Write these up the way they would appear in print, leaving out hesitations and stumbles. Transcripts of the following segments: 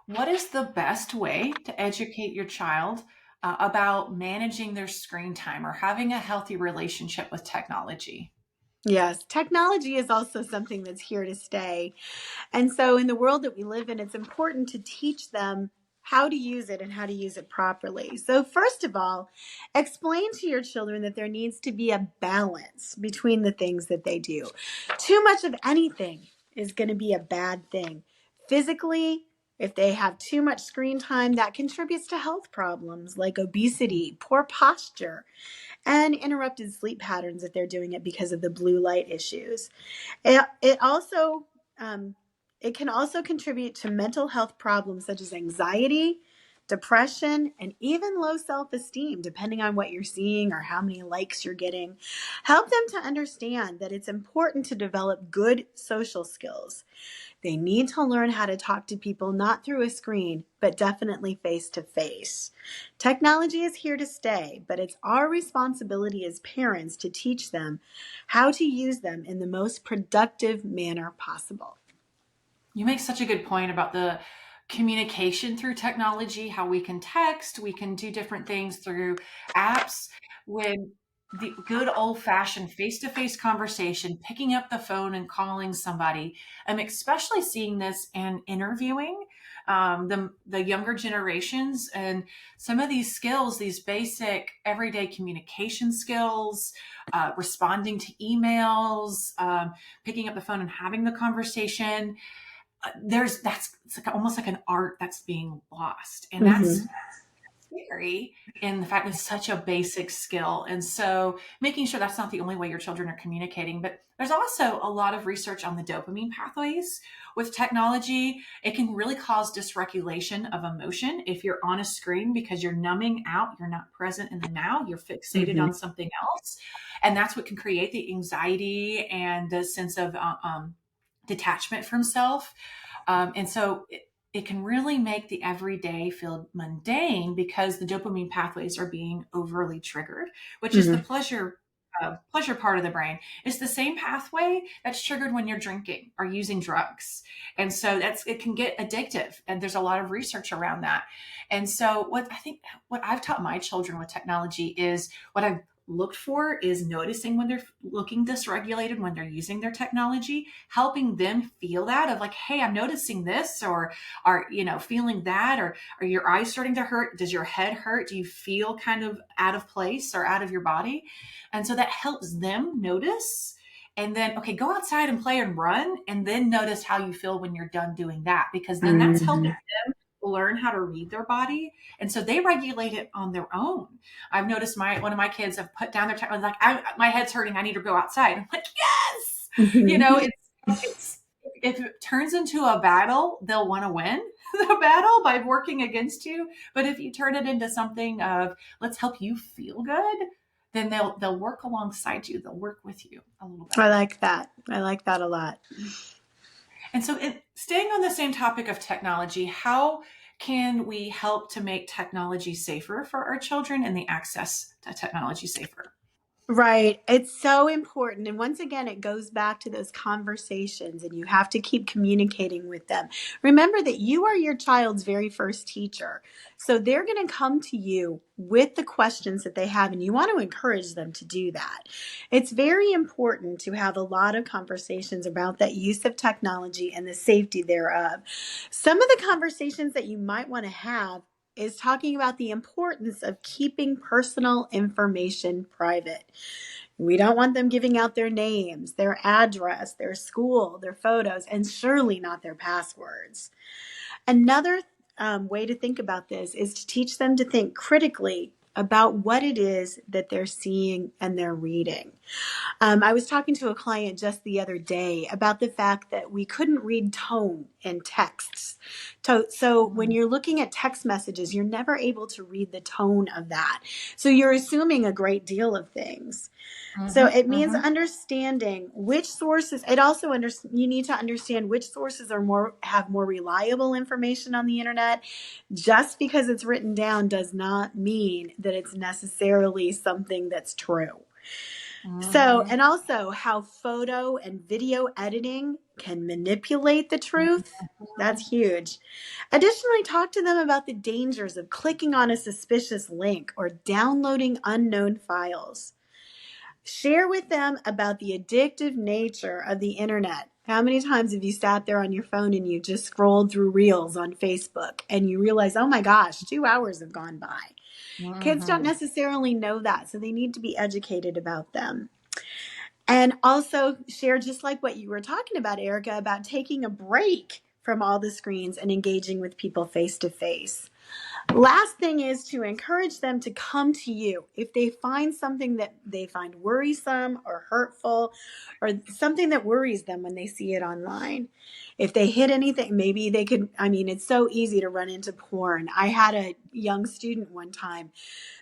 what is the best way to educate your child about managing their screen time or having a healthy relationship with technology? Yes, technology is also something that's here to stay. And so, in the world that we live in, it's important to teach them how to use it and how to use it properly. So, first of all, explain to your children that there needs to be a balance between the things that they do. Too much of anything is going to be a bad thing. Physically, if they have too much screen time, that contributes to health problems like obesity, poor posture, and interrupted sleep patterns if they're doing it because of the blue light issues. It also it can also contribute to mental health problems such as anxiety, depression, and even low self-esteem, depending on what you're seeing or how many likes you're getting. Help them to understand that it's important to develop good social skills. They need to learn how to talk to people not through a screen, but definitely face to face. Technology is here to stay, but it's our responsibility as parents to teach them how to use them in the most productive manner possible. You make such a good point about the communication through technology, how we can text, we can do different things through apps. When the good old fashioned face to face conversation, picking up the phone and calling somebody, I'm especially seeing this in interviewing the younger generations and some of these skills, these basic everyday communication skills, responding to emails, picking up the phone and having the conversation. That's it's like almost like an art that's being lost, and that's Mhm. scary in the fact it's such a basic skill. And so making sure that's not the only way your children are communicating. But there's also a lot of research on the dopamine pathways with technology. It can really cause dysregulation of emotion if you're on a screen because you're numbing out, you're not present in the now, you're fixated Mhm. on something else. And that's what can create the anxiety and the sense of detachment from self. And so it can really make the everyday feel mundane because the dopamine pathways are being overly triggered, which is the Mhm. pleasure part of the brain. It's the same pathway that's triggered when you're drinking or using drugs, and so it can get addictive. And there's a lot of research around that. And so what I've taught my children with technology is what I've looked for is noticing when they're looking dysregulated when they're using their technology, helping them feel that of like, hey, I'm noticing this, or are feeling that, or are your eyes starting to hurt? Does your head hurt? Do you feel kind of out of place or out of your body? And so that helps them notice. And then, okay, go outside and play and run, and then notice how you feel when you're done doing that, because then that's helping Mhm. them learn how to read their body, and so they regulate it on their own. I've noticed my one of my kids have put down their technology, like, my head's hurting, I need to go outside. I'm like, yes. you know Mhm. it's if it turns into a battle, they'll want to win the battle by working against you. But if you turn it into something of, let's help you feel good, then they'll work alongside you, they'll work with you a little I better. like that. I like that a lot. And so, staying on the same topic of technology, how can we help to make technology safer for our children and the access to technology safer? Right. It's so important. And once again, it goes back to those conversations, and you have to keep communicating with them. Remember that you are your child's very first teacher. So they're going to come to you with the questions that they have, and you want to encourage them to do that. It's very important to have a lot of conversations about that use of technology and the safety thereof. Some of the conversations that you might want to have is talking about the importance of keeping personal information private. We don't want them giving out their names, their address, their school, their photos, and surely not their passwords. Another way to think about this is to teach them to think critically about what it is that they're seeing and they're reading. I was talking to a client just the other day about the fact that we couldn't read tone in texts. So when you're looking at text messages, you're never able to read the tone of that. So you're assuming a great deal of things. So Mm-hmm, it means mm-hmm. understanding which sources. It also you need to understand which sources have more reliable information on the internet. Just because it's written down does not mean that it's necessarily something that's true. So, Mhm. and also how photo and video editing can manipulate the truth. That's huge. Additionally, talk to them about the dangers of clicking on a suspicious link or downloading unknown files. Share with them about the addictive nature of the internet. How many times have you sat there on your phone and you just scrolled through reels on Facebook and you realize, oh my gosh, 2 hours have gone by? Kids don't Mhm. necessarily know that, so they need to be educated about them. And also share, just like what you were talking about, Erica, about taking a break from all the screens and engaging with people face to face. Last thing is to encourage them to come to you if they find something that they find worrisome or hurtful, or something that worries them when they see it online. If they hit anything, maybe they could, I mean, it's so easy to run into porn. I had a young student one time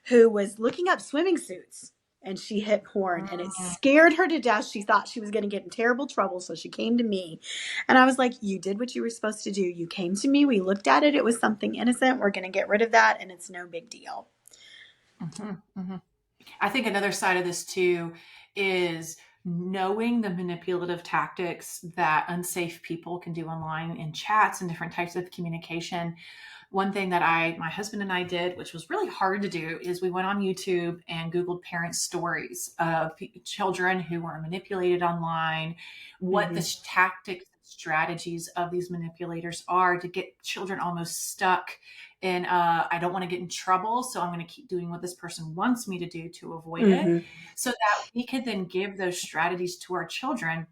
who was looking up swimming suits, and she hit porn and it Mhm. scared her to death. She thought she was going to get in terrible trouble. So she came to me and I was like, you did what you were supposed to do. You came to me. We looked at it. It was something innocent. We're going to get rid of that. And it's no big deal. Mhm. Mhm. I think another side of this too is knowing the manipulative tactics that unsafe people can do online in chats and different types of communication. One thing that my husband and I did, which was really hard to do, is we went on YouTube and Googled parent stories of children who were manipulated online, what the Mm-hmm. tactics and strategies of these manipulators are to get children almost stuck in, I don't want to get in trouble, so I'm going to keep doing what this person wants me to do to avoid it, Mm-hmm. so that we could then give those strategies to our children.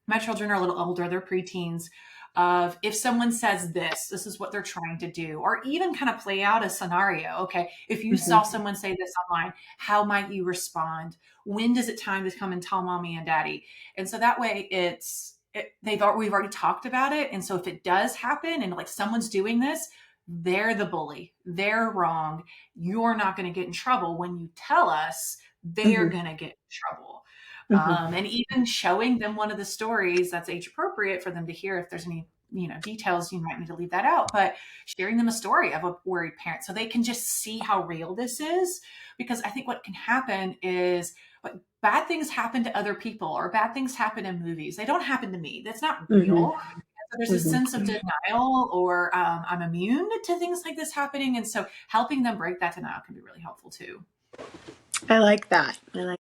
My children are a little older, they're preteens. Of if someone says this is what they're trying to do, or even kind of play out a scenario. Okay, if you saw Mm-hmm. someone say this online, how might you respond? When does it time to come and tell mommy and daddy? And so that way we've already talked about it. And so if it does happen and like someone's doing this, they're the bully, they're wrong, you're not going to get in trouble. When you tell us, they're Mm-hmm. going to get in trouble. Mm-hmm. And even showing them one of the stories that's age appropriate for them to hear. If there's any details, you might need to leave that out, but sharing them a story of a worried parent so they can just see how real this is. Because I think what can happen is, what bad things happen to other people or bad things happen in movies, they don't happen to me, that's not Mm-hmm. real. So there's a Mm-hmm. sense of denial, or I'm immune to things like this happening. And so helping them break that denial can be really helpful too. I like that. I like